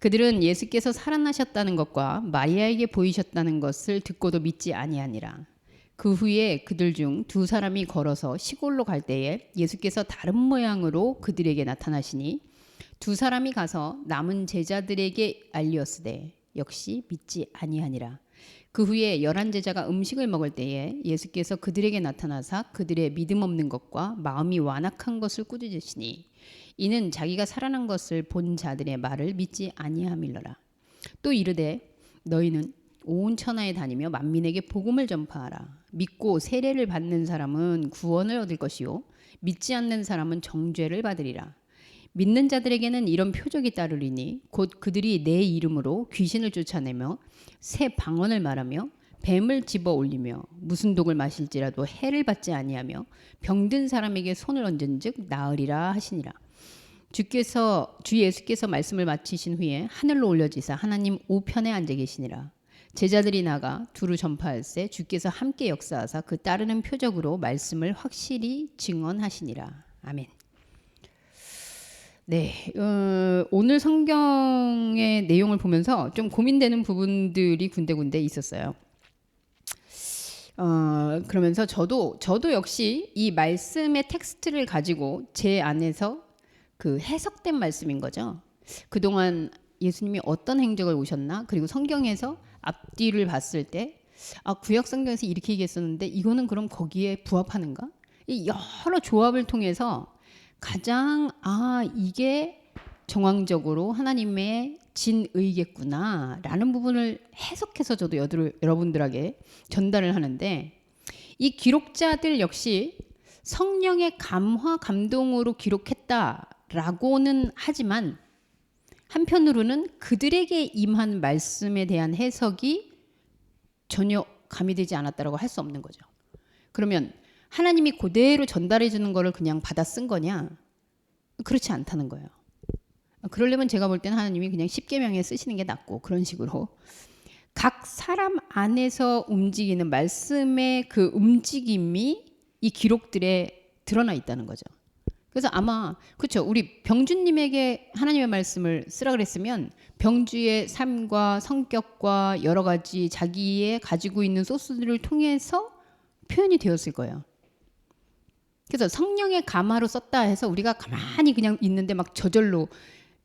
그들은 예수께서 살아나셨다는 것과 마리아에게 보이셨다는 것을 듣고도 믿지 아니하니라. 그 후에 그들 중 두 사람이 걸어서 시골로 갈 때에 예수께서 다른 모양으로 그들에게 나타나시니 두 사람이 가서 남은 제자들에게 알리었으되 역시 믿지 아니하니라. 그 후에 11 제자가 음식을 먹을 때에 예수께서 그들에게 나타나사 그들의 믿음 없는 것과 마음이 완악한 것을 꾸짖으시니 이는 자기가 살아난 것을 본 자들의 말을 믿지 아니함일러라. 또 이르되 너희는 온 천하에 다니며 만민에게 복음을 전파하라. 믿고 세례를 받는 사람은 구원을 얻을 것이요 믿지 않는 사람은 정죄를 받으리라. 믿는 자들에게는 이런 표적이 따르리니 곧 그들이 내 이름으로 귀신을 쫓아내며 새 방언을 말하며 뱀을 집어 올리며 무슨 독을 마실지라도 해를 받지 아니하며 병든 사람에게 손을 얹은즉 나으리라 하시니라. 주 예수께서 말씀을 마치신 후에 하늘로 올려지사 하나님 우편에 앉아 계시니라. 제자들이 나가 두루 전파할세 주께서 함께 역사하사 그 따르는 표적으로 말씀을 확실히 증언하시니라. 아멘. 네, 오늘 성경의 내용을 보면서 좀 고민되는 부분들이 군데군데 있었어요. 그러면서 저도 역시 이 말씀의 텍스트를 가지고 제 안에서 그 해석된 말씀인 거죠. 그동안 예수님이 어떤 행적을 오셨나? 그리고 성경에서 앞뒤를 봤을 때 구약 성경에서 이렇게 얘기했었는데 이거는 그럼 거기에 부합하는가? 이 여러 조합을 통해서 가장 이게 정황적으로 하나님의 진의겠구나 라는 부분을 해석해서 저도 여러분들에게 전달을 하는데 이 기록자들 역시 성령의 감화 감동으로 기록했다라고는 하지만 한편으로는 그들에게 임한 말씀에 대한 해석이 전혀 가미되지 않았다라고 할 수 없는 거죠. 그러면 하나님이 그대로 전달해 주는 거를 그냥 받아 쓴 거냐? 그렇지 않다는 거예요. 그러려면 제가 볼 때는 하나님이 그냥 십계명에 쓰시는 게 낫고 그런 식으로 각 사람 안에서 움직이는 말씀의 그 움직임이 이 기록들에 드러나 있다는 거죠. 그래서 아마 그렇죠. 우리 병주님에게 하나님의 말씀을 쓰라 그랬으면 병주의 삶과 성격과 여러 가지 자기의 가지고 있는 소스들을 통해서 표현이 되었을 거예요. 그래서 성령의 감화로 썼다 해서 우리가 가만히 그냥 있는데 막 저절로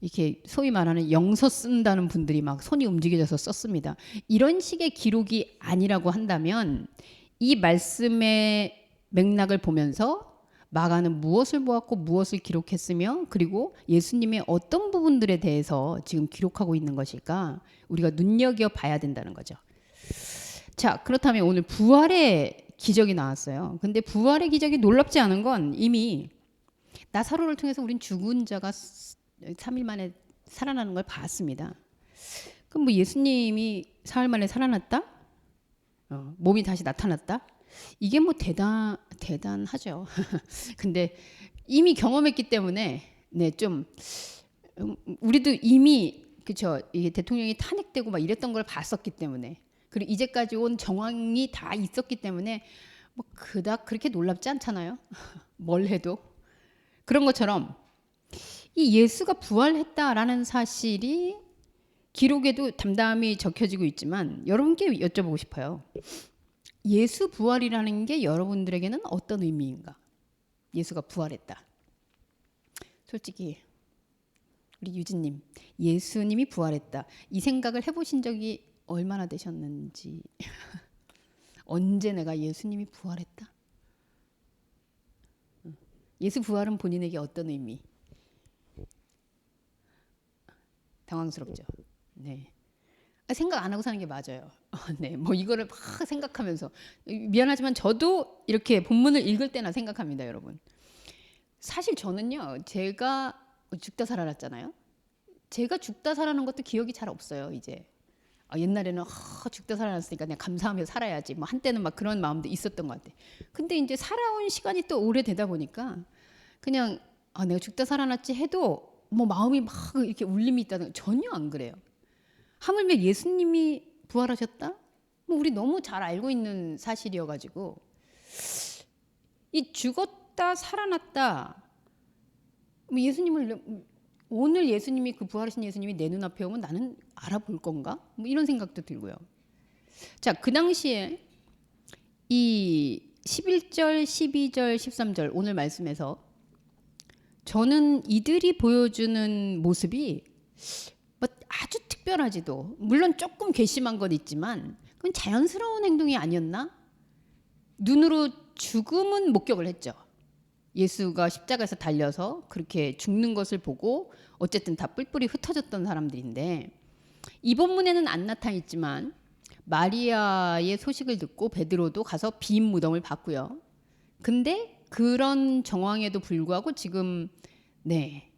이렇게 소위 말하는 영서 쓴다는 분들이 막 손이 움직여져서 썼습니다. 이런 식의 기록이 아니라고 한다면 이 말씀의 맥락을 보면서 마가는 무엇을 보았고 무엇을 기록했으며 그리고 예수님의 어떤 부분들에 대해서 지금 기록하고 있는 것일까 우리가 눈여겨봐야 된다는 거죠. 자, 그렇다면 오늘 부활의 기적이 나왔어요. 근데 부활의 기적이 놀랍지 않은 건 이미 나사로를 통해서 우린 죽은 자가 3일 만에 살아나는 걸 봤습니다. 그럼 뭐 예수님이 사흘 만에 살아났다? 몸이 다시 나타났다? 이게 뭐 대단하죠. 근데 이미 경험했기 때문에 좀 우리도 이미 그쵸 이게 대통령이 탄핵되고 막 이랬던 걸 봤었기 때문에 그리고 이제까지 온 정황이 다 있었기 때문에 뭐 그닥 그렇게 놀랍지 않잖아요. 뭘 해도 그런 것처럼 이 예수가 부활했다라는 사실이 기록에도 담담히 적혀지고 있지만 여러분께 여쭤보고 싶어요. 예수 부활이라는 게 여러분들에게는 어떤 의미인가? 예수가 부활했다. 솔직히 우리 유진님, 예수님이 부활했다. 이 생각을 해보신 적이 얼마나 되셨는지. 언제 내가 예수님이 부활했다? 예수 부활은 본인에게 어떤 의미? 당황스럽죠. 네. 생각 안 하고 사는 게 맞아요. 네, 뭐 이거를 막 생각하면서 미안하지만 저도 이렇게 본문을 읽을 때나 생각합니다, 여러분. 사실 저는요, 제가 죽다 살아났잖아요. 제가 죽다 살아난 것도 기억이 잘 없어요, 이제. 옛날에는 죽다 살아났으니까 그냥 감사하며 살아야지. 뭐 한때는 막 그런 마음도 있었던 것 같아. 근데 이제 살아온 시간이 또 오래되다 보니까 그냥 내가 죽다 살아났지 해도 뭐 마음이 막 이렇게 울림이 있다는 전혀 안 그래요. 하물며 예수님이 부활하셨다? 뭐 우리 너무 잘 알고 있는 사실이어가지고 이 죽었다 살아났다 뭐 예수님을 오늘 예수님이 그 부활하신 예수님이 내 눈앞에 오면 나는 알아볼 건가? 뭐 이런 생각도 들고요. 자, 그 당시에 이 11절, 12절, 13절 오늘 말씀에서 저는 이들이 보여주는 모습이 뭐 아주 특별하지도 물론 조금 괘씸한 건 있지만 그건 자연스러운 행동이 아니었나? 눈으로 죽음은 목격을 했죠. 예수가 십자가에서 달려서 그렇게 죽는 것을 보고 어쨌든 다 뿔뿔이 흩어졌던 사람들인데 이 본문에는 안 나타나 있지만 마리아의 소식을 듣고 베드로도 가서 빈 무덤을 봤고요. 근데 그런 정황에도 불구하고 지금 네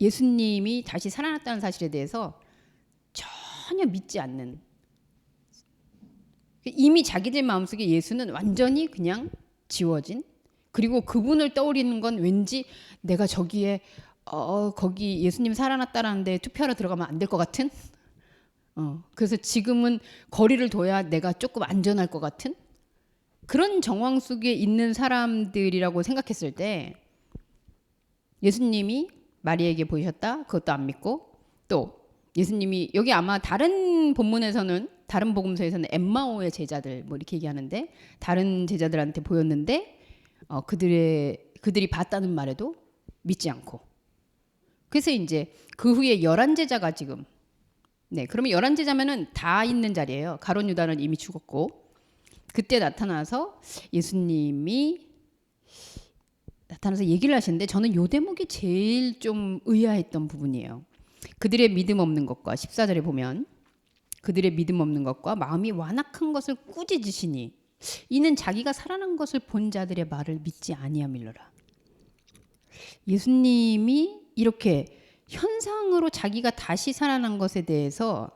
예수님이 다시 살아났다는 사실에 대해서 전혀 믿지 않는, 이미 자기들 마음속에 예수는 완전히 그냥 지워진, 그리고 그분을 떠올리는 건 왠지 내가 저기에 거기 예수님 살아났다라는데 투표하러 들어가면 안 될 것 같은, 그래서 지금은 거리를 둬야 내가 조금 안전할 것 같은 그런 정황 속에 있는 사람들이라고 생각했을 때 예수님이 마리아에게 보이셨다? 그것도 안 믿고, 또 예수님이 여기 아마 다른 본문에서는, 다른 복음서에서는 엠마오의 제자들 뭐 이렇게 얘기하는데 다른 제자들한테 보였는데 그들이 봤다는 말에도 믿지 않고, 그래서 이제 그 후에 11제자가 지금, 네, 그러면 11제자면은 다 있는 자리예요. 가룟 유다는 이미 죽었고, 그때 나타나서 예수님이 나타나서 얘기를 하시는데 저는 요 대목이 제일 좀 의아했던 부분이에요. 그들의 믿음 없는 것과 14절에 보면 그들의 믿음 없는 것과 마음이 완악한 것을 꾸짖으시니 이는 자기가 살아난 것을 본 자들의 말을 믿지 아니함일러라. 예수님이 이렇게 현상으로 자기가 다시 살아난 것에 대해서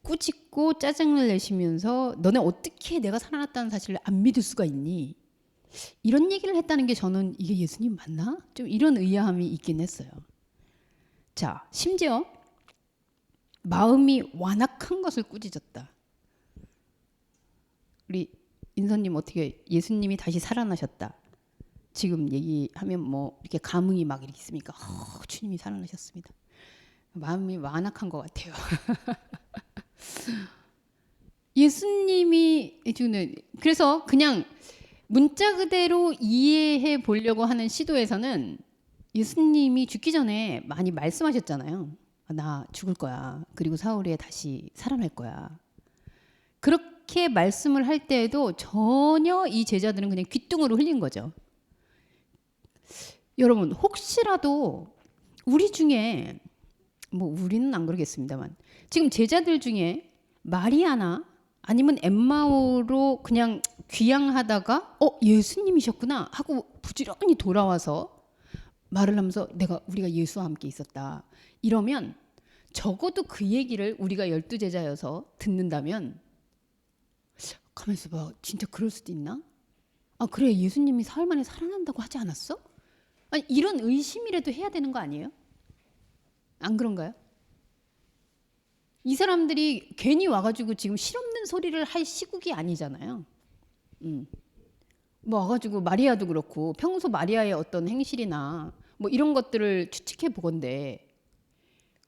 꾸짖고 짜증을 내시면서 너네 어떻게 내가 살아났다는 사실을 안 믿을 수가 있니? 이런 얘기를 했다는 게 저는 이게 예수님 맞나? 좀 이런 의아함이 있긴 했어요. 자, 심지어 마음이 완악한 것을 꾸짖었다. 우리 인선님 어떻게 예수님이 다시 살아나셨다. 지금 얘기하면 뭐 이렇게 감흥이 막 이렇게 있습니까? 주님이 살아나셨습니다. 마음이 완악한 것 같아요. 예수님이 주는, 그래서 그냥 문자 그대로 이해해 보려고 하는 시도에서는 예수님이 죽기 전에 많이 말씀하셨잖아요. 나 죽을 거야. 그리고 사흘 다시 살아날 거야. 그렇게 말씀을 할 때에도 전혀 이 제자들은 그냥 귓등으로 흘린 거죠. 여러분 혹시라도 우리 중에, 뭐 우리는 안 그러겠습니다만, 지금 제자들 중에 마리아나 아니면 엠마오로 그냥 귀향하다가 예수님이셨구나 하고 부지런히 돌아와서 말을 하면서 우리가 예수와 함께 있었다 이러면, 적어도 그 얘기를 우리가 12제자여서 듣는다면 가만히 있어봐, 진짜 그럴 수도 있나? 아 그래, 예수님이 사흘 만에 살아난다고 하지 않았어? 아니 이런 의심이라도 해야 되는 거 아니에요? 안 그런가요? 이 사람들이 괜히 와가지고 지금 실없는 소리를 할 시국이 아니잖아요. 뭐 와가지고 마리아도 그렇고 평소 마리아의 어떤 행실이나 뭐 이런 것들을 추측해 보건데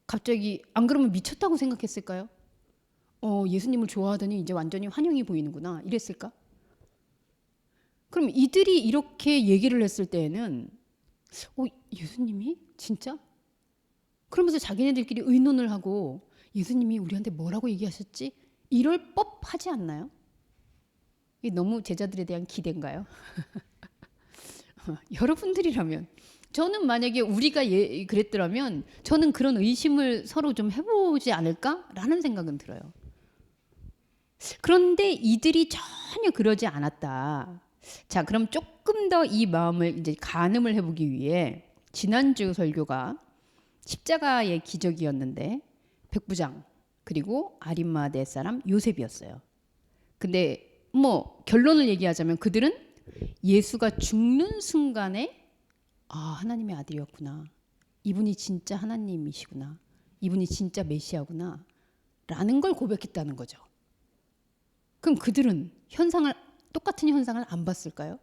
갑자기 안 그러면 미쳤다고 생각했을까요? 예수님을 좋아하더니 이제 완전히 환영이 보이는구나 이랬을까? 그럼 이들이 이렇게 얘기를 했을 때에는 예수님이 진짜? 그러면서 자기네들끼리 의논을 하고 예수님이 우리한테 뭐라고 얘기하셨지? 이럴 법하지 않나요? 이게 너무 제자들에 대한 기대인가요? 여러분들이라면, 저는 만약에 우리가 그랬더라면 저는 그런 의심을 서로 좀 해보지 않을까라는 생각은 들어요. 그런데 이들이 전혀 그러지 않았다. 자, 그럼 조금 더 이 마음을 이제 가늠을 해보기 위해 지난주 설교가 십자가의 기적이었는데 백부장 그리고 아리마대 사람 요셉이었어요. 근데 뭐 결론을 얘기하자면 그들은 예수가 죽는 순간에 하나님의 아들이었구나, 이분이 진짜 하나님이시구나, 이분이 진짜 메시아구나 라는 걸 고백했다는 거죠. 그럼 그들은 똑같은 현상을 안 봤을까요?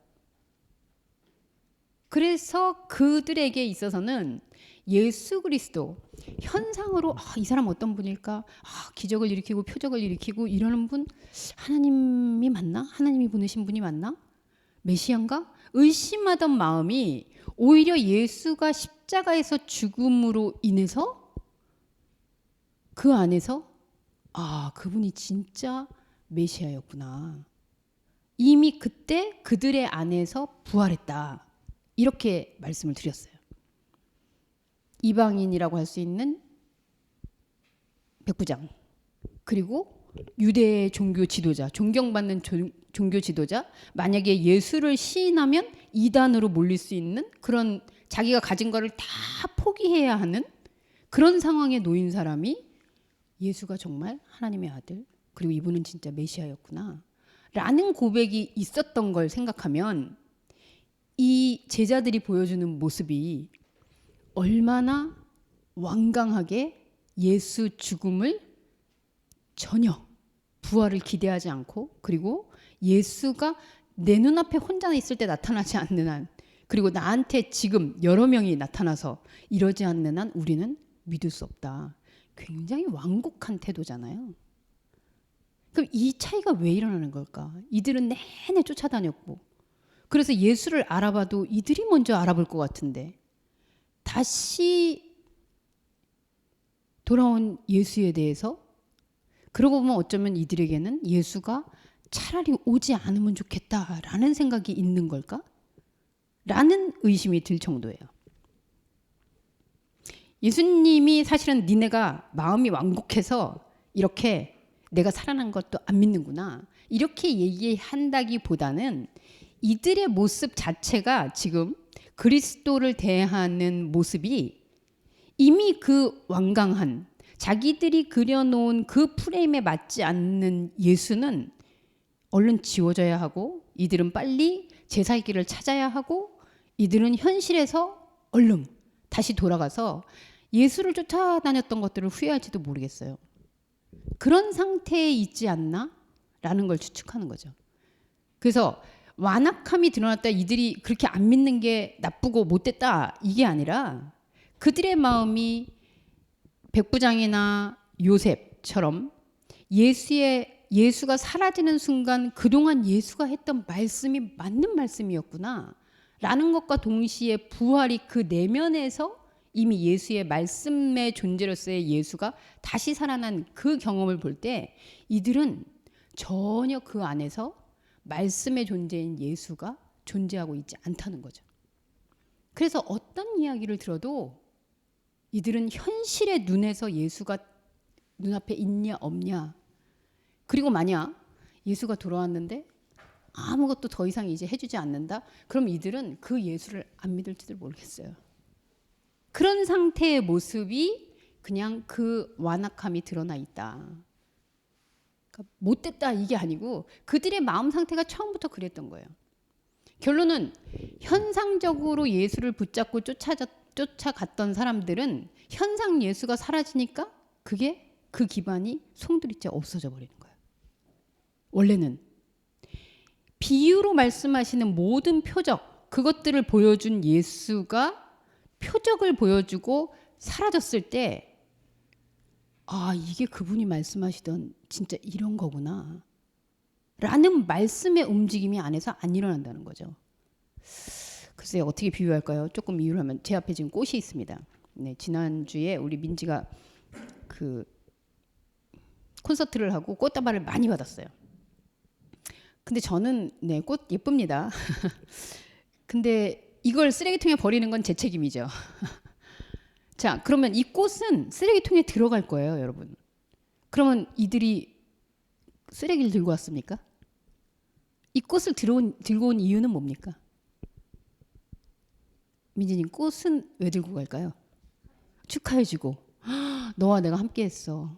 그래서 그들에게 있어서는 예수 그리스도 현상으로 이 사람 어떤 분일까? 기적을 일으키고 표적을 일으키고 이러는 분 하나님이 맞나? 하나님이 보내신 분이 맞나? 메시아인가? 의심하던 마음이 오히려 예수가 십자가에서 죽음으로 인해서 그 안에서 그분이 진짜 메시아였구나. 이미 그때 그들의 안에서 부활했다. 이렇게 말씀을 드렸어요. 이방인이라고 할 수 있는 백부장, 그리고 유대 종교 지도자, 존경받는 종교 지도자, 만약에 예수를 시인하면 이단으로 몰릴 수 있는 그런 자기가 가진 거를 다 포기해야 하는 그런 상황에 놓인 사람이 예수가 정말 하나님의 아들, 그리고 이분은 진짜 메시아였구나 라는 고백이 있었던 걸 생각하면 이 제자들이 보여주는 모습이 얼마나 완강하게 예수 죽음을 전혀 부활을 기대하지 않고, 그리고 예수가 내 눈앞에 혼자 있을 때 나타나지 않는 한, 그리고 나한테 지금 여러 명이 나타나서 이러지 않는 한 우리는 믿을 수 없다. 굉장히 완곡한 태도잖아요. 그럼 이 차이가 왜 일어나는 걸까? 이들은 내내 쫓아다녔고, 그래서 예수를 알아봐도 이들이 먼저 알아볼 것 같은데 다시 돌아온 예수에 대해서, 그러고 보면 어쩌면 이들에게는 예수가 차라리 오지 않으면 좋겠다라는 생각이 있는 걸까? 라는 의심이 들 정도예요. 예수님이 사실은 니네가 마음이 완곡해서 이렇게 내가 살아난 것도 안 믿는구나 이렇게 얘기한다기보다는 이들의 모습 자체가 지금 그리스도를 대하는 모습이 이미 그 완강한 자기들이 그려놓은 그 프레임에 맞지 않는 예수는 얼른 지워져야 하고, 이들은 빨리 제사의 길을 찾아야 하고, 이들은 현실에서 얼른 다시 돌아가서 예수를 쫓아다녔던 것들을 후회할지도 모르겠어요. 그런 상태에 있지 않나? 라는 걸 추측하는 거죠. 그래서 완악함이 드러났다, 이들이 그렇게 안 믿는 게 나쁘고 못됐다 이게 아니라 그들의 마음이 백부장이나 요셉처럼 예수가 사라지는 순간 그동안 예수가 했던 말씀이 맞는 말씀이었구나 라는 것과 동시에 부활이 그 내면에서 이미 예수의 말씀의 존재로서의 예수가 다시 살아난 그 경험을 볼 때 이들은 전혀 그 안에서 말씀의 존재인 예수가 존재하고 있지 않다는 거죠. 그래서 어떤 이야기를 들어도 이들은 현실의 눈에서 예수가 눈앞에 있냐 없냐, 그리고 만약 예수가 돌아왔는데 아무것도 더 이상 이제 해주지 않는다, 그럼 이들은 그 예수를 안 믿을지도 모르겠어요. 그런 상태의 모습이 그냥 그 완악함이 드러나 있다. 그러니까 못됐다 이게 아니고 그들의 마음 상태가 처음부터 그랬던 거예요. 결론은 현상적으로 예수를 붙잡고 쫓아갔던 사람들은 현상 예수가 사라지니까 그게 그 기반이 송두리째 없어져 버리는 거예요. 원래는 비유로 말씀하시는 모든 표적, 그것들을 보여준 예수가 표적을 보여주고 사라졌을 때 이게 그분이 말씀하시던 진짜 이런 거구나 라는 말씀의 움직임이 안에서 안 일어난다는 거죠. 글쎄요, 어떻게 비유할까요? 조금 이유를 하면 제 앞에 지금 꽃이 있습니다. 네, 지난주에 우리 민지가 그 콘서트를 하고 꽃다발을 많이 받았어요. 근데 저는 꽃 예쁩니다. 근데 이걸 쓰레기통에 버리는 건 제 책임이죠. 자, 그러면 이 꽃은 쓰레기통에 들어갈 거예요, 여러분. 그러면 이들이 쓰레기를 들고 왔습니까? 이 꽃을 들고 온 이유는 뭡니까? 민지님, 꽃은 왜 들고 갈까요? 축하해주고, 너와 내가 함께했어.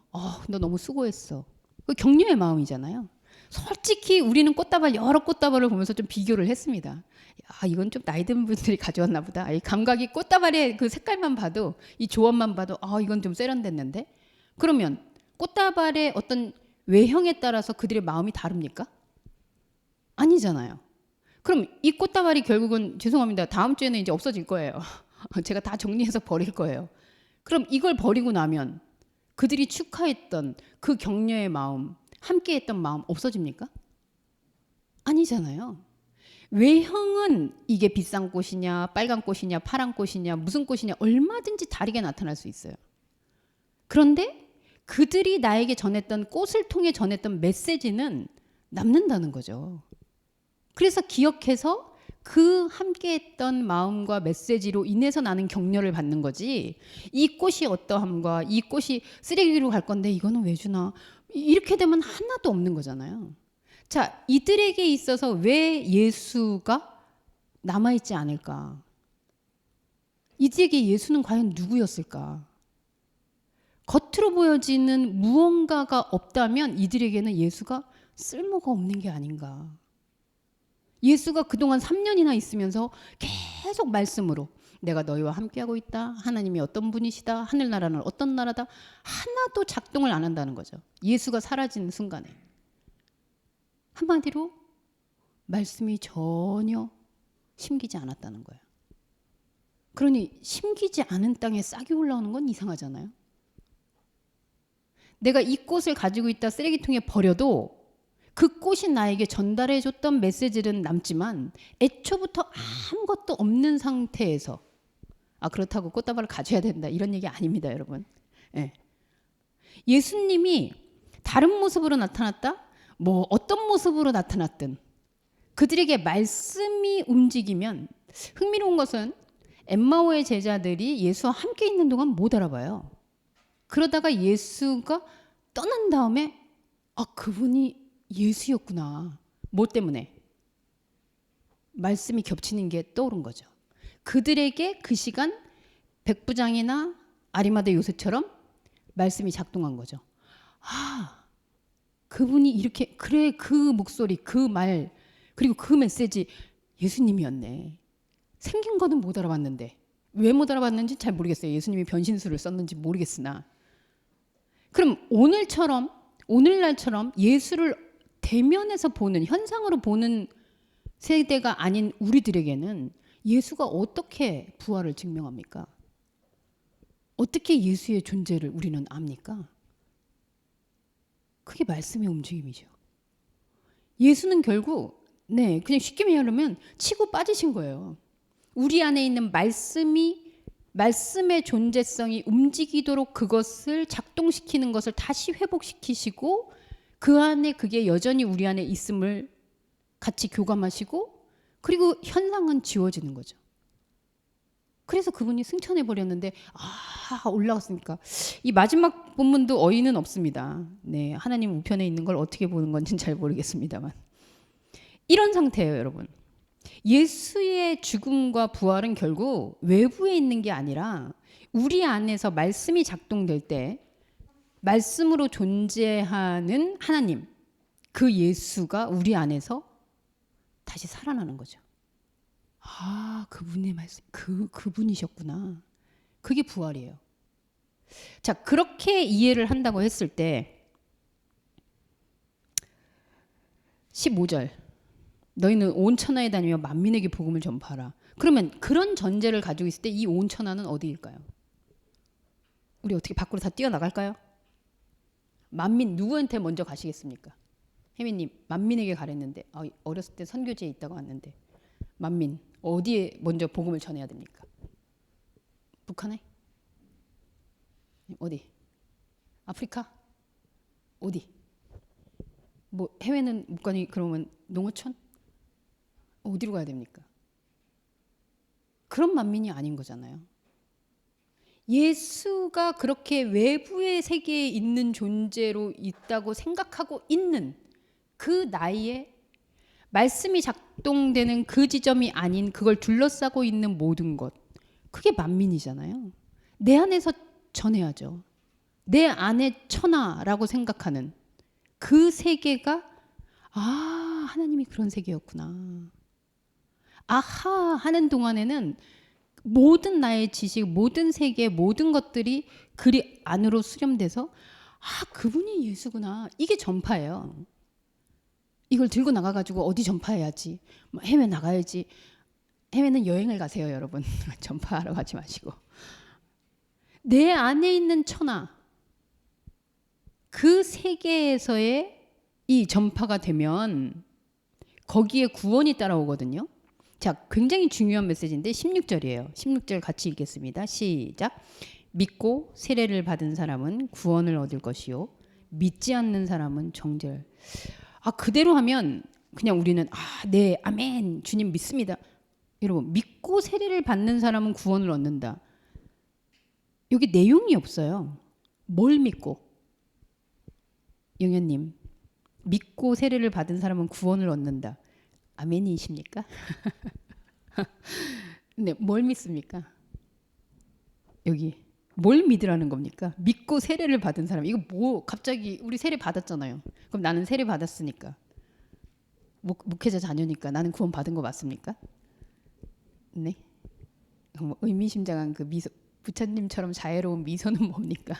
너 너무 수고했어. 그 격려의 마음이잖아요. 솔직히 우리는 여러 꽃다발을 보면서 좀 비교를 했습니다. 이건 좀 나이 든 분들이 가져왔나 보다. 이 감각이 꽃다발의 그 색깔만 봐도, 이 조합만 봐도 이건 좀 세련됐는데. 그러면 꽃다발의 어떤 외형에 따라서 그들의 마음이 다릅니까? 아니잖아요. 그럼 이 꽃다발이 결국은 죄송합니다. 다음 주에는 이제 없어질 거예요. 제가 다 정리해서 버릴 거예요. 그럼 이걸 버리고 나면 그들이 축하했던 그 격려의 마음, 함께했던 마음 없어집니까? 아니잖아요. 외형은 이게 비싼 꽃이냐, 빨간 꽃이냐, 파란 꽃이냐, 무슨 꽃이냐 얼마든지 다르게 나타날 수 있어요. 그런데 그들이 나에게 전했던 꽃을 통해 전했던 메시지는 남는다는 거죠. 그래서 기억해서 그 함께했던 마음과 메시지로 인해서 나는 격려를 받는 거지. 이 꽃이 어떠함과 이 꽃이 쓰레기로 갈 건데 이거는 왜 주나? 이렇게 되면 하나도 없는 거잖아요. 자, 이들에게 있어서 왜 예수가 남아있지 않을까? 이들에게 예수는 과연 누구였을까? 겉으로 보여지는 무언가가 없다면 이들에게는 예수가 쓸모가 없는 게 아닌가. 예수가 그동안 3년이나 있으면서 계속 말씀으로 내가 너희와 함께하고 있다. 하나님이 어떤 분이시다. 하늘나라는 어떤 나라다. 하나도 작동을 안 한다는 거죠. 예수가 사라지는 순간에. 한마디로 말씀이 전혀 심기지 않았다는 거예요. 그러니 심기지 않은 땅에 싹이 올라오는 건 이상하잖아요. 내가 이 꽃을 가지고 있다 쓰레기통에 버려도 그 꽃이 나에게 전달해 줬던 메시지는 남지만 애초부터 아무것도 없는 상태에서 그렇다고 꽃다발을 가져야 된다 이런 얘기 아닙니다, 여러분. 예. 예수님이 다른 모습으로 나타났다? 뭐 어떤 모습으로 나타났든 그들에게 말씀이 움직이면 흥미로운 것은 엠마오의 제자들이 예수와 함께 있는 동안 못 알아봐요. 그러다가 예수가 떠난 다음에 그분이 예수였구나. 뭐 때문에? 말씀이 겹치는 게 떠오른 거죠. 그들에게 그 시간 백부장이나 아리마대 요셉처럼 말씀이 작동한 거죠. 그분이 이렇게 그래 그 목소리 그 말 그리고 그 메시지 예수님이었네. 생긴 거는 못 알아봤는데 왜 못 알아봤는지 잘 모르겠어요. 예수님이 변신술을 썼는지 모르겠으나 그럼 오늘날처럼 예수를 대면에서 보는 현상으로 보는 세대가 아닌 우리들에게는 예수가 어떻게 부활을 증명합니까? 어떻게 예수의 존재를 우리는 압니까? 그게 말씀의 움직임이죠. 예수는 결국 그냥 쉽게 말하면 치고 빠지신 거예요. 우리 안에 있는 말씀의 존재성이 움직이도록 그것을 작동시키는 것을 다시 회복시키시고 그 안에 그게 여전히 우리 안에 있음을 같이 교감하시고 그리고 현상은 지워지는 거죠. 그래서 그분이 승천해 버렸는데 올라갔으니까 이 마지막 본문도 어이는 없습니다. 네, 하나님 우편에 있는 걸 어떻게 보는 건지는 잘 모르겠습니다만 이런 상태예요, 여러분. 예수의 죽음과 부활은 결국 외부에 있는 게 아니라 우리 안에서 말씀이 작동될 때 말씀으로 존재하는 하나님, 그 예수가 우리 안에서 다시 살아나는 거죠. 그분의 말씀, 그분이셨구나. 그게 부활이에요. 자, 그렇게 이해를 한다고 했을 때 15절 너희는 온 천하에 다니며 만민에게 복음을 전파하라. 그러면 그런 전제를 가지고 있을 때 이 온 천하는 어디일까요? 우리 어떻게 밖으로 다 뛰어나갈까요? 만민 누구한테 먼저 가시겠습니까? 혜민님 만민에게 가랬는데 어렸을 때 선교지에 있다가 왔는데 만민 어디에 먼저 복음을 전해야 됩니까? 북한에? 어디? 아프리카? 어디? 뭐 해외는 못 가니 그러면 농어촌? 어디로 가야 됩니까? 그런 만민이 아닌 거잖아요. 예수가 그렇게 외부의 세계에 있는 존재로 있다고 생각하고 있는 그 나이에 말씀이 작동되는 그 지점이 아닌 그걸 둘러싸고 있는 모든 것, 그게 만민이잖아요. 내 안에서 전해야죠. 내 안에 천하라고 생각하는 그 세계가 하나님이 그런 세계였구나. 아하 하는 동안에는 모든 나의 지식, 모든 세계, 모든 것들이 그리 안으로 수렴돼서 그분이 예수구나. 이게 전파예요. 이걸 들고 나가가지고 어디 전파해야지. 뭐 해외 나가야지. 해외는 여행을 가세요, 여러분. 전파하러 가지 마시고. 내 안에 있는 천하, 그 세계에서의 이 전파가 되면 거기에 구원이 따라오거든요. 자, 굉장히 중요한 메시지인데 16절이에요. 16절 같이 읽겠습니다. 시작. 믿고 세례를 받은 사람은 구원을 얻을 것이요 믿지 않는 사람은 정죄를. 그대로 하면 그냥 우리는 네, 아멘, 주님 믿습니다. 여러분, 믿고 세례를 받는 사람은 구원을 얻는다. 여기 내용이 없어요. 뭘 믿고? 영현님, 믿고 세례를 받은 사람은 구원을 얻는다. 아멘이십니까? 네, 뭘 믿습니까? 여기 뭘 믿으라는 겁니까? 믿고 세례를 받은 사람. 이거 뭐 갑자기 우리 세례 받았잖아요. 그럼 나는 세례 받았으니까 목회자 자녀니까 나는 구원 받은 거 맞습니까? 네. 의미심장한 그 미소, 부처님처럼 자애로운 미소는 뭡니까?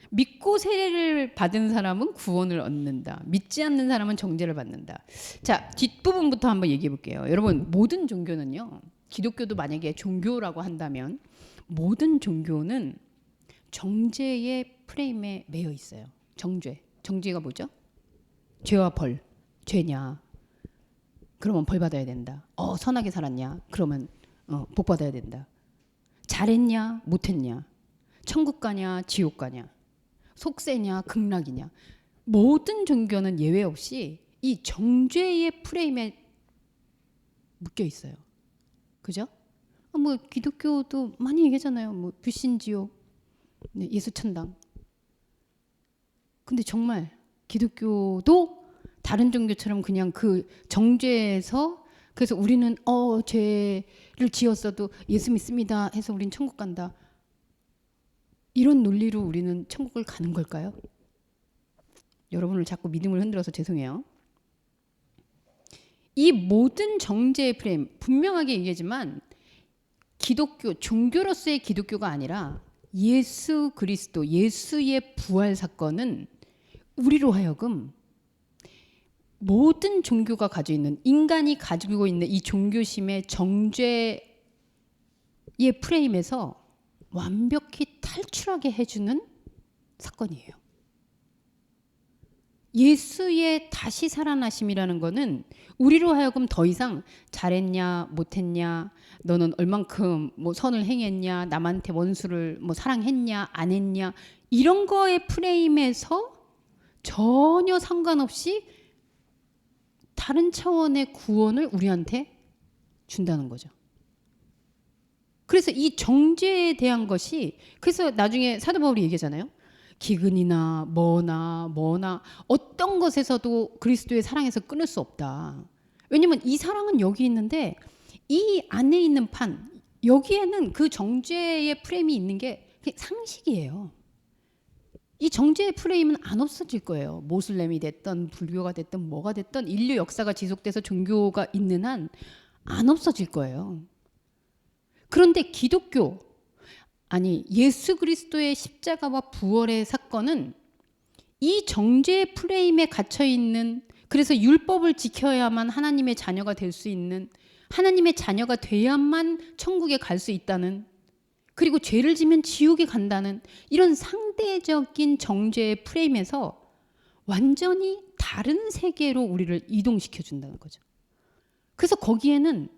믿고 세례를 받은 사람은 구원을 얻는다. 믿지 않는 사람은 정죄를 받는다. 자, 뒷부분부터 한번 얘기해 볼게요. 여러분, 모든 종교는요. 기독교도 만약에 종교라고 한다면 모든 종교는 정죄의 프레임에 매여 있어요. 정죄. 정죄가 뭐죠? 죄와 벌. 죄냐? 그러면 벌 받아야 된다. 선하게 살았냐? 그러면 복 받아야 된다. 잘했냐? 못했냐? 천국 가냐? 지옥 가냐? 속세냐? 극락이냐? 모든 종교는 예외 없이 이 정죄의 프레임에 묶여 있어요. 그죠? 뭐 기독교도 많이 얘기하잖아요. 뭐 불신지옥, 네, 예수천당. 근데 정말 기독교도 다른 종교처럼 그냥 그 정죄에서 그래서 우리는 죄를 지었어도 예수 믿습니다 해서 우린 천국 간다. 이런 논리로 우리는 천국을 가는 걸까요? 여러분을 자꾸 믿음을 흔들어서 죄송해요. 이 모든 정죄의 프레임 분명하게 얘기하지만 기독교, 종교로서의 기독교가 아니라 예수 그리스도, 예수의 부활 사건은 우리로 하여금 모든 종교가 가지고 있는, 인간이 가지고 있는 이 종교심의 정죄의 프레임에서 완벽히 탈출하게 해주는 사건이에요. 예수의 다시 살아나심이라는 거는 우리로 하여금 더 이상 잘했냐 못했냐, 너는 얼만큼 뭐 선을 행했냐, 남한테 원수를 뭐 사랑했냐 안 했냐, 이런 거의 프레임에서 전혀 상관없이 다른 차원의 구원을 우리한테 준다는 거죠. 그래서 이 정죄에 대한 것이, 그래서 나중에 사도 바울이 얘기하잖아요. 기근이나 뭐나 어떤 것에서도 그리스도의 사랑에서 끊을 수 없다. 왜냐면 이 사랑은 여기 있는데 이 안에 있는 판, 여기에는 그 정죄의 프레임이 있는 게 상식이에요. 이 정죄의 프레임은 안 없어질 거예요. 모슬렘이 됐던 불교가 됐던 뭐가 됐던 인류 역사가 지속돼서 종교가 있는 한 안 없어질 거예요. 그런데 기독교, 아니 예수 그리스도의 십자가와 부활의 사건은 이 정죄의 프레임에 갇혀 있는, 그래서 율법을 지켜야만 하나님의 자녀가 될 수 있는, 하나님의 자녀가 돼야만 천국에 갈 수 있다는, 그리고 죄를 지면 지옥에 간다는 이런 상대적인 정죄의 프레임에서 완전히 다른 세계로 우리를 이동시켜 준다는 거죠. 그래서 거기에는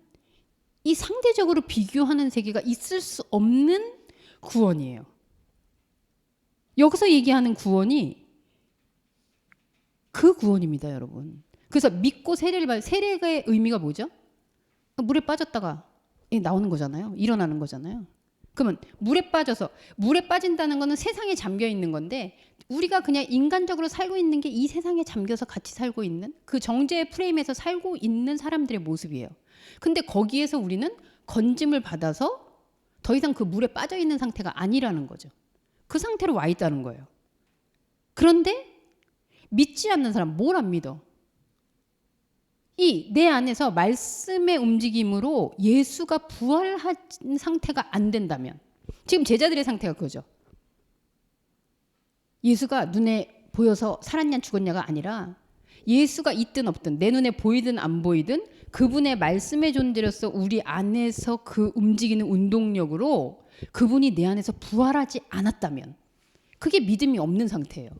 이 상대적으로 비교하는 세계가 있을 수 없는 구원이에요. 여기서 얘기하는 구원이 그 구원입니다, 여러분. 그래서 믿고 세례를 받, 세례의 의미가 뭐죠? 물에 빠졌다가 나오는 거잖아요. 일어나는 거잖아요. 그러면 물에 빠져서, 물에 빠진다는 거는 세상에 잠겨 있는 건데 우리가 그냥 인간적으로 살고 있는 게 이 세상에 잠겨서 같이 살고 있는 그 정죄의 프레임에서 살고 있는 사람들의 모습이에요. 근데 거기에서 우리는 건짐을 받아서 더 이상 그 물에 빠져 있는 상태가 아니라는 거죠. 그 상태로 와 있다는 거예요. 그런데 믿지 않는 사람, 뭘 안 믿어? 이 내 안에서 말씀의 움직임으로 예수가 부활한 상태가 안 된다면, 지금 제자들의 상태가 그거죠. 예수가 눈에 보여서 살았냐 죽었냐가 아니라 예수가 있든 없든 내 눈에 보이든 안 보이든 그분의 말씀의 존재로서 우리 안에서 그 움직이는 운동력으로 그분이 내 안에서 부활하지 않았다면 그게 믿음이 없는 상태예요.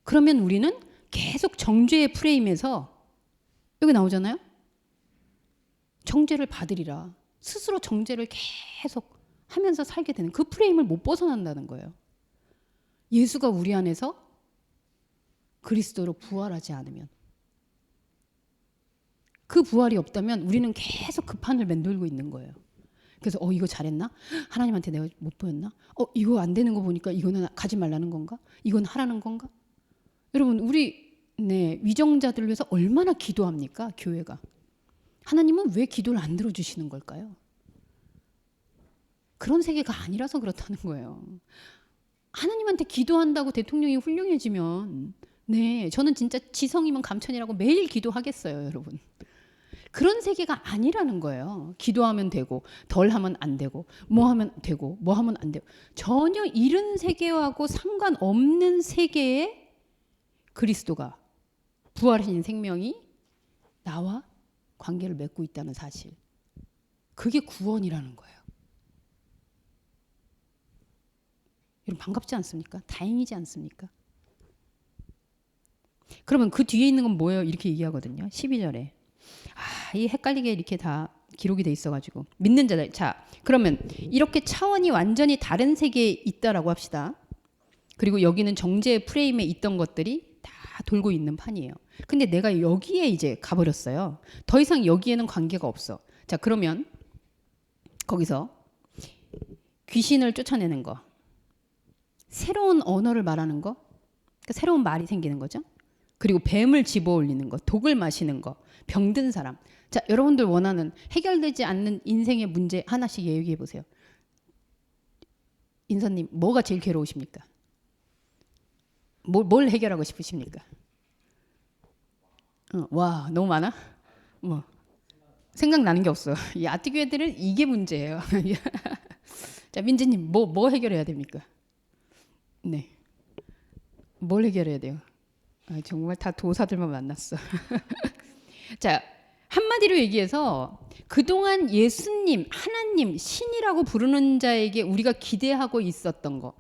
그러면 우리는 계속 정죄의 프레임에서 여기 나오잖아요. 정죄를 받으리라. 스스로 정죄를 계속 하면서 살게 되는 그 프레임을 못 벗어난다는 거예요. 예수가 우리 안에서 그리스도로 부활하지 않으면 그 부활이 없다면 우리는 계속 그 판을 맴돌고 있는 거예요. 그래서 이거 잘했나? 하나님한테 내가 못 보였나? 이거 안 되는 거 보니까 이거는 가지 말라는 건가? 이건 하라는 건가? 여러분 우리 위정자들을 위해서 얼마나 기도합니까? 교회가. 하나님은 왜 기도를 안 들어주시는 걸까요? 그런 세계가 아니라서 그렇다는 거예요. 하나님한테 기도한다고 대통령이 훌륭해지면 저는 진짜 지성이면 감천이라고 매일 기도하겠어요, 여러분. 그런 세계가 아니라는 거예요. 기도하면 되고 덜 하면 안 되고 뭐 하면 되고 뭐 하면 안 되고 전혀 이런 세계하고 상관없는 세계에 그리스도가 부활하신 생명이 나와 관계를 맺고 있다는 사실. 그게 구원이라는 거예요. 여러분 반갑지 않습니까? 다행이지 않습니까? 그러면 그 뒤에 있는 건 뭐예요? 이렇게 얘기하거든요. 12절에. 이 헷갈리게 이렇게 다 기록이 돼 있어가지고 믿는 자들. 자, 그러면 이렇게 차원이 완전히 다른 세계에 있다라고 합시다. 그리고 여기는 정죄의 프레임에 있던 것들이 다 돌고 있는 판이에요. 근데 내가 여기에 이제 가버렸어요. 더 이상 여기에는 관계가 없어. 자, 그러면 거기서 귀신을 쫓아내는 거, 새로운 언어를 말하는 거, 그러니까 새로운 말이 생기는 거죠. 그리고 뱀을 집어올리는 거, 독을 마시는 거, 병든 사람. 자, 여러분들 원하는 해결되지 않는 인생의 문제 하나씩 얘기해 보세요. 인사님, 뭐가 제일 괴로우십니까? 뭘 해결하고 싶으십니까? 와, 너무 많아? 뭐 생각나는 게 없어. 이 아티교회들은 이게 문제예요. 자, 민지님, 뭐 해결해야 됩니까? 네, 뭘 해결해야 돼요? 정말 다 도사들만 만났어. 자, 한마디로 얘기해서 그동안 예수님, 하나님, 신이라고 부르는 자에게 우리가 기대하고 있었던 거.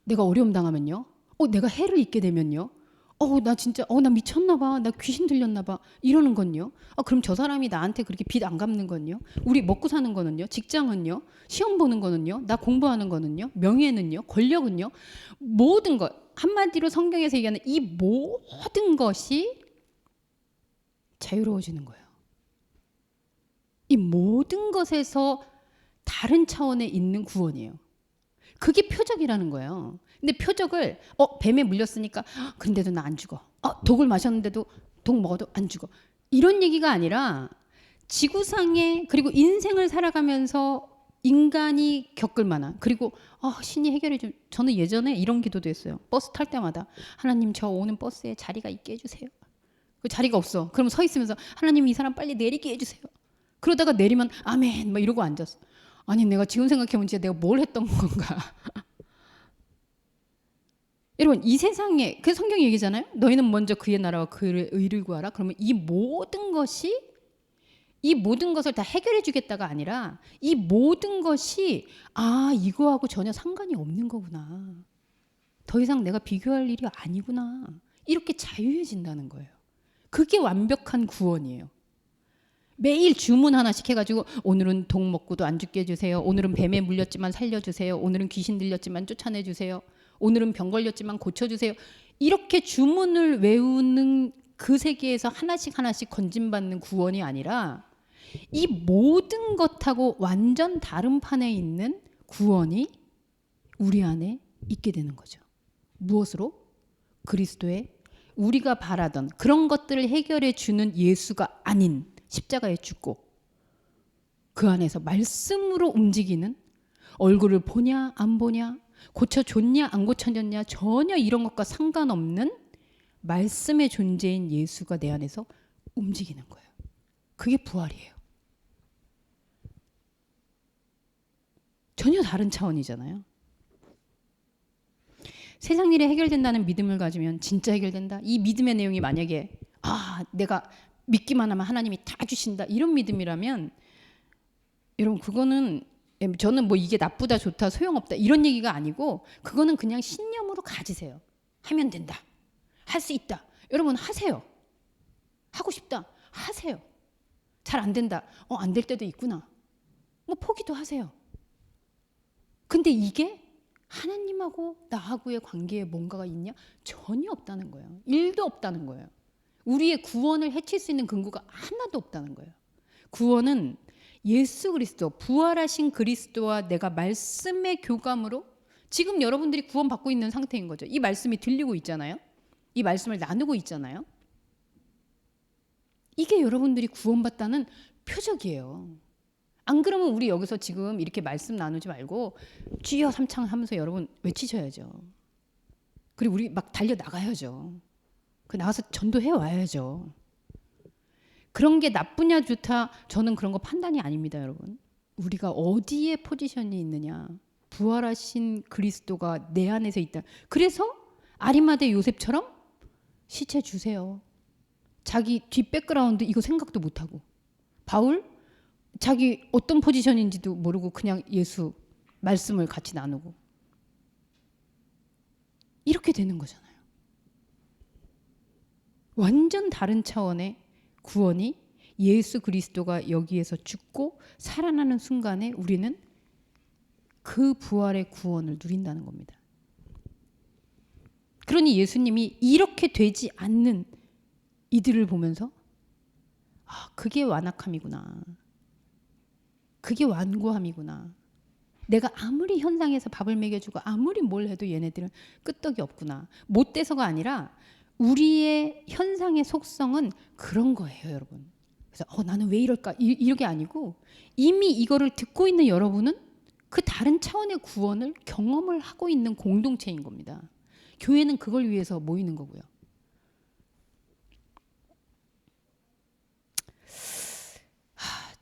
내가 어려움 당하면요? 내가 해를 입게 되면요? 나 진짜 나 미쳤나 봐. 나 귀신 들렸나 봐. 이러는 건요. 그럼 저 사람이 나한테 그렇게 빚 안 갚는 건요? 우리 먹고 사는 거는요? 직장은요? 시험 보는 거는요? 나 공부하는 거는요? 명예는요? 권력은요? 모든 것. 한마디로 성경에서 얘기하는 이 모든 것이 자유로워지는 거예요. 이 모든 것에서 다른 차원에 있는 구원이에요. 그게 표적이라는 거예요. 근데 표적을 뱀에 물렸으니까 근데도 나 안 죽어. 독을 마셨는데도 독 먹어도 안 죽어. 이런 얘기가 아니라 지구상에 그리고 인생을 살아가면서 인간이 겪을 만한 그리고 신이 해결해 좀. 저는 예전에 이런 기도도 했어요. 버스 탈 때마다 하나님 저 오는 버스에 자리가 있게 해주세요. 그 자리가 없어. 그럼 서 있으면서 하나님 이 사람 빨리 내리게 해주세요. 그러다가 내리면 아멘 막 이러고 앉았어. 아니 내가 지금 생각해보면 진짜 내가 뭘 했던 건가. 여러분 이 세상에 그 성경이 얘기잖아요. 너희는 먼저 그의 나라와 그의 의를 구하라. 그러면 이 모든 것을 다 해결해 주겠다가 아니라 이 모든 것이 이거하고 전혀 상관이 없는 거구나. 더 이상 내가 비교할 일이 아니구나. 이렇게 자유해진다는 거예요. 그게 완벽한 구원이에요. 매일 주문 하나씩 해가지고 오늘은 독 먹고도 안 죽게 해주세요. 오늘은 뱀에 물렸지만 살려주세요. 오늘은 귀신 들렸지만 쫓아내주세요. 오늘은 병 걸렸지만 고쳐주세요. 이렇게 주문을 외우는 그 세계에서 하나씩 건진받는 구원이 아니라 이 모든 것하고 완전 다른 판에 있는 구원이 우리 안에 있게 되는 거죠. 무엇으로? 그리스도의 우리가 바라던 그런 것들을 해결해 주는 예수가 아닌 십자가에 죽고 그 안에서 말씀으로 움직이는 얼굴을 보냐 안 보냐 고쳐줬냐 안 고쳐졌냐 전혀 이런 것과 상관없는 말씀의 존재인 예수가 내 안에서 움직이는 거예요. 그게 부활이에요. 전혀 다른 차원이잖아요. 세상 일이 해결된다는 믿음을 가지면 진짜 해결된다. 이 믿음의 내용이 만약에 내가 믿기만 하면 하나님이 다 주신다. 이런 믿음이라면 여러분 그거는 저는 뭐 이게 나쁘다 좋다 소용없다 이런 얘기가 아니고 그거는 그냥 신념으로 가지세요. 하면 된다. 할 수 있다. 여러분 하세요. 하고 싶다. 하세요. 잘 안 된다. 안 될 때도 있구나. 뭐 포기도 하세요. 근데 이게 하나님하고 나하고의 관계에 뭔가가 있냐? 전혀 없다는 거예요. 1도 없다는 거예요. 우리의 구원을 해칠 수 있는 근거가 하나도 없다는 거예요. 구원은 예수 그리스도, 부활하신 그리스도와 내가 말씀의 교감으로 지금 여러분들이 구원받고 있는 상태인 거죠. 이 말씀이 들리고 있잖아요. 이 말씀을 나누고 있잖아요. 이게 여러분들이 구원받다는 표적이에요. 안 그러면 우리 여기서 지금 이렇게 말씀 나누지 말고 주여 삼창 하면서 여러분 외치셔야죠. 그리고 우리 막 달려 나가야죠. 나가서 전도해 와야죠. 그런 게 나쁘냐 좋다 저는 그런 거 판단이 아닙니다, 여러분. 우리가 어디에 포지션이 있느냐. 부활하신 그리스도가 내 안에서 있다. 그래서 아리마대 요셉처럼 시체 주세요. 자기 뒷 백그라운드 이거 생각도 못하고 바울 자기 어떤 포지션인지도 모르고 그냥 예수 말씀을 같이 나누고 이렇게 되는 거잖아요. 완전 다른 차원의 구원이 예수 그리스도가 여기에서 죽고 살아나는 순간에 우리는 그 부활의 구원을 누린다는 겁니다. 그러니 예수님이 이렇게 되지 않는 이들을 보면서 그게 완악함이구나. 그게 완고함이구나. 내가 아무리 현상에서 밥을 먹여주고 아무리 뭘 해도 얘네들은 끄떡이 없구나. 못돼서가 아니라 우리의 현상의 속성은 그런 거예요, 여러분. 그래서 나는 왜 이럴까? 이게 아니고 이미 이거를 듣고 있는 여러분은 그 다른 차원의 구원을 경험을 하고 있는 공동체인 겁니다. 교회는 그걸 위해서 모이는 거고요.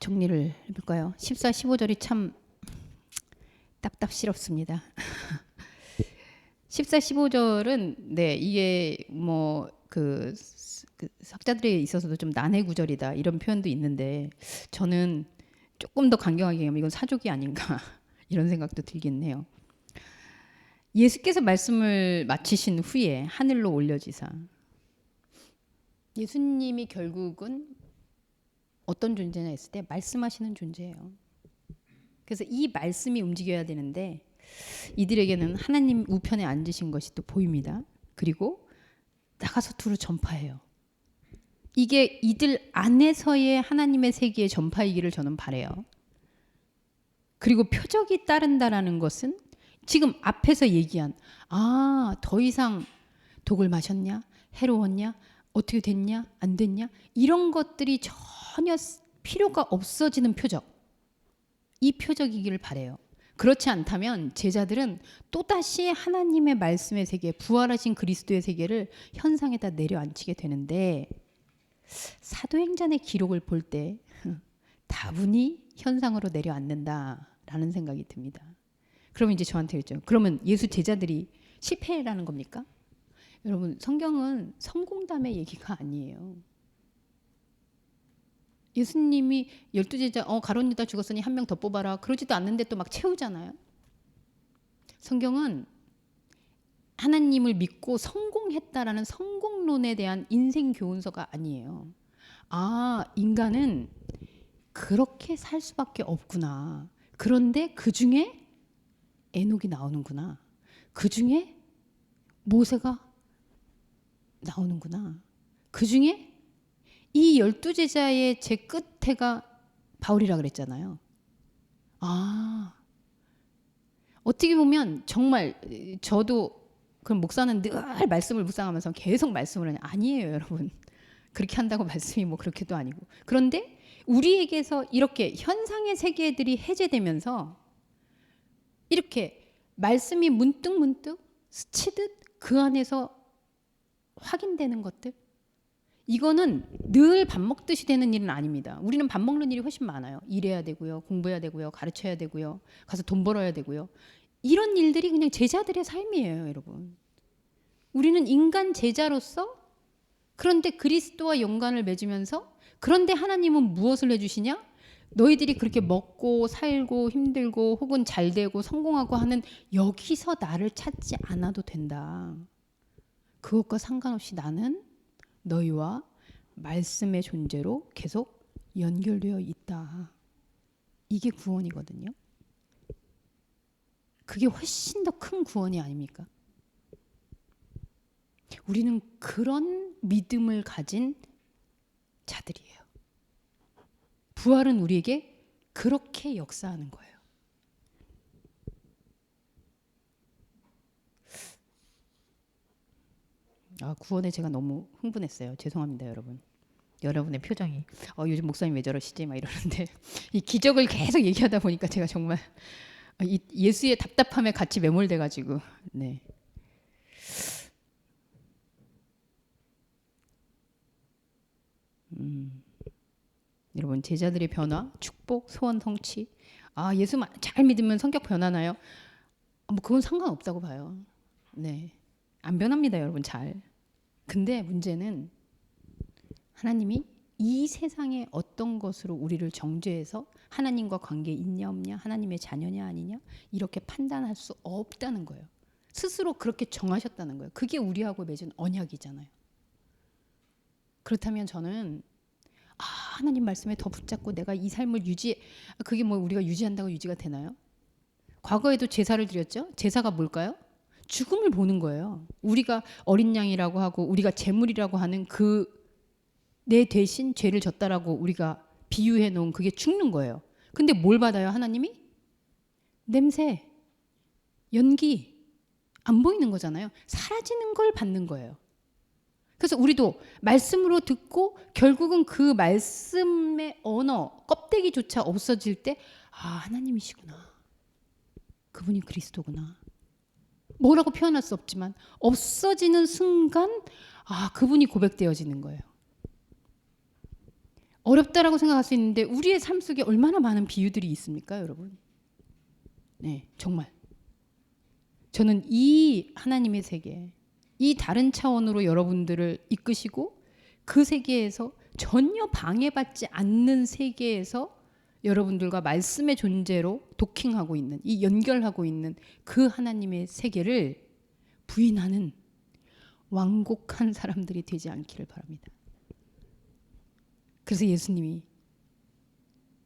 정리를 해볼까요? 14, 15절이 참 답답스럽습니다. 14, 15절은 이게 뭐 그 학자들에 있어서도 좀 난해 구절이다 이런 표현도 있는데 저는 조금 더 강경하게 얘기하면 이건 사족이 아닌가 이런 생각도 들긴 해요. 예수께서 말씀을 마치신 후에 하늘로 올려지사 예수님이 결국은 어떤 존재냐 했을 때 말씀하시는 존재예요. 그래서 이 말씀이 움직여야 되는데 이들에게는 하나님 우편에 앉으신 것이 또 보입니다. 그리고 나가서 두루 전파해요. 이게 이들 안에서의 하나님의 세계의 전파이기를 저는 바라요. 그리고 표적이 따른다라는 것은 지금 앞에서 얘기한 더 이상 독을 마셨냐? 해로웠냐? 어떻게 됐냐? 안 됐냐? 이런 것들이 전혀 필요가 없어지는 표적. 이 표적이기를 바라요. 그렇지 않다면 제자들은 또다시 하나님의 말씀의 세계, 부활하신 그리스도의 세계를 현상에다 내려앉히게 되는데 사도행전의 기록을 볼 때 다분히 현상으로 내려앉는다라는 생각이 듭니다. 그러면 이제 저한테 그랬죠. 그러면 예수 제자들이 실패라는 겁니까? 여러분 성경은 성공담의 얘기가 아니에요. 예수님이 12제자 가룟 유다 죽었으니 한 명 더 뽑아라 그러지도 않는데 또 막 채우잖아요. 성경은 하나님을 믿고 성공했다라는 성공론에 대한 인생 교훈서가 아니에요. 인간은 그렇게 살 수밖에 없구나. 그런데 그 중에 에녹이 나오는구나. 그 중에 모세가 나오는구나. 그 중에 이 12제자의 제 끝에가 바울이라 그랬잖아요. 어떻게 보면 정말 저도 그럼 목사는 늘 말씀을 묵상하면서 계속 말씀을 하냐. 아니에요, 여러분. 그렇게 한다고 말씀이 뭐 그렇게도 아니고. 그런데 우리에게서 이렇게 현상의 세계들이 해제되면서 이렇게 말씀이 문득문득 스치듯 그 안에서 확인되는 것들. 이거는 늘 밥 먹듯이 되는 일은 아닙니다. 우리는 밥 먹는 일이 훨씬 많아요. 일해야 되고요. 공부해야 되고요. 가르쳐야 되고요. 가서 돈 벌어야 되고요. 이런 일들이 그냥 제자들의 삶이에요, 여러분. 우리는 인간 제자로서 그런데 그리스도와 연관을 맺으면서 그런데 하나님은 무엇을 해주시냐? 너희들이 그렇게 먹고 살고 힘들고 혹은 잘되고 성공하고 하는 여기서 나를 찾지 않아도 된다. 그것과 상관없이 나는 너희와 말씀의 존재로 계속 연결되어 있다. 이게 구원이거든요. 그게 훨씬 더 큰 구원이 아닙니까? 우리는 그런 믿음을 가진 자들이에요. 부활은 우리에게 그렇게 역사하는 거예요. 구원에 제가 너무 흥분했어요. 죄송합니다, 여러분. 여러분의 표정이 요즘 목사님 왜 저러시지? 막 이러는데 이 기적을 계속 얘기하다 보니까 제가 정말 이 예수의 답답함에 같이 매몰돼가지고 네. 여러분 제자들의 변화, 축복, 소원 성취. 예수 잘 믿으면 성격 변하나요? 뭐 그건 상관없다고 봐요. 네, 안 변합니다, 여러분 잘. 근데 문제는 하나님이 이 세상의 어떤 것으로 우리를 정죄해서 하나님과 관계 있냐 없냐, 하나님의 자녀냐 아니냐 이렇게 판단할 수 없다는 거예요. 스스로 그렇게 정하셨다는 거예요. 그게 우리하고 맺은 언약이잖아요. 그렇다면 저는 하나님 말씀에 더 붙잡고 내가 이 삶을 그게 뭐 우리가 유지한다고 유지가 되나요? 과거에도 제사를 드렸죠. 제사가 뭘까요? 죽음을 보는 거예요. 우리가 어린 양이라고 하고 우리가 제물이라고 하는 그 내 대신 죄를 졌다라고 우리가 비유해 놓은 그게 죽는 거예요. 근데 뭘 받아요, 하나님이? 냄새, 연기, 안 보이는 거잖아요. 사라지는 걸 받는 거예요. 그래서 우리도 말씀으로 듣고 결국은 그 말씀의 언어, 껍데기조차 없어질 때 하나님이시구나. 그분이 그리스도구나. 뭐라고 표현할 수 없지만 없어지는 순간 그분이 고백되어지는 거예요. 어렵다라고 생각할 수 있는데 우리의 삶 속에 얼마나 많은 비유들이 있습니까, 여러분? 네, 정말. 저는 이 하나님의 세계, 이 다른 차원으로 여러분들을 이끄시고 그 세계에서 전혀 방해받지 않는 세계에서 여러분들과 말씀의 존재로 도킹하고 있는, 이 연결하고 있는 그 하나님의 세계를 부인하는 완곡한 사람들이 되지 않기를 바랍니다. 그래서 예수님이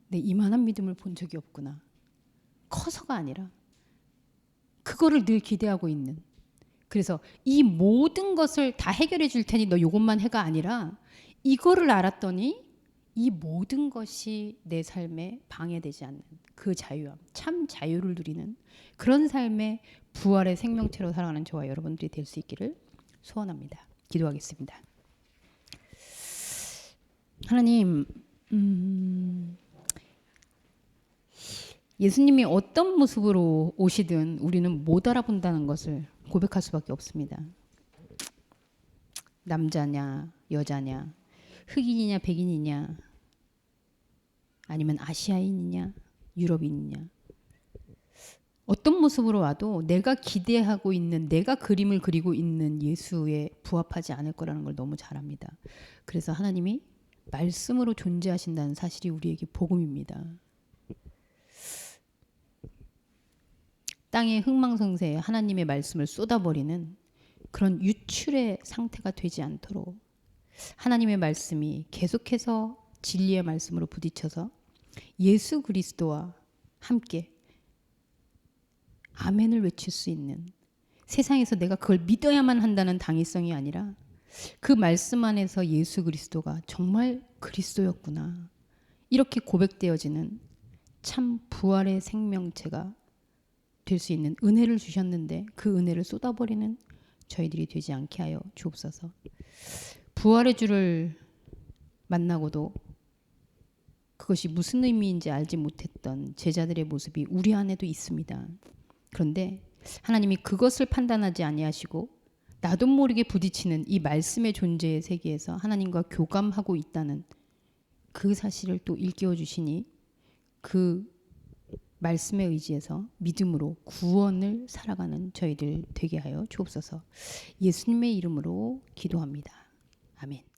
내 이만한 믿음을 본 적이 없구나. 커서가 아니라 그거를 늘 기대하고 있는. 그래서 이 모든 것을 다 해결해 줄 테니 너 요것만 해가 아니라 이거를 알았더니 이 모든 것이 내 삶에 방해되지 않는 그 자유함, 참 자유를 누리는 그런 삶의 부활의 생명체로 살아가는 저와 여러분들이 될 수 있기를 소원합니다. 기도하겠습니다. 하나님, 예수님이 어떤 모습으로 오시든 우리는 못 알아본다는 것을 고백할 수밖에 없습니다. 남자냐, 여자냐, 흑인이냐, 백인이냐, 아니면 아시아인이냐, 유럽인이냐. 어떤 모습으로 와도 내가 기대하고 있는, 내가 그림을 그리고 있는 예수에 부합하지 않을 거라는 걸 너무 잘 압니다. 그래서 하나님이 말씀으로 존재하신다는 사실이 우리에게 복음입니다. 땅의 흥망성쇠에 하나님의 말씀을 쏟아버리는 그런 유출의 상태가 되지 않도록 하나님의 말씀이 계속해서 진리의 말씀으로 부딪혀서 예수 그리스도와 함께 아멘을 외칠 수 있는, 세상에서 내가 그걸 믿어야만 한다는 당위성이 아니라 그 말씀 안에서 예수 그리스도가 정말 그리스도였구나, 이렇게 고백되어지는 참 부활의 생명체가 될 수 있는 은혜를 주셨는데 그 은혜를 쏟아버리는 저희들이 되지 않게 하여 주옵소서. 부활의 주를 만나고도 그것이 무슨 의미인지 알지 못했던 제자들의 모습이 우리 안에도 있습니다. 그런데 하나님이 그것을 판단하지 아니하시고 나도 모르게 부딪히는 이 말씀의 존재의 세계에서 하나님과 교감하고 있다는 그 사실을 또 일깨워 주시니 그 말씀에 의지해서 믿음으로 구원을 살아가는 저희들 되게 하여 주옵소서. 예수님의 이름으로 기도합니다. 아멘.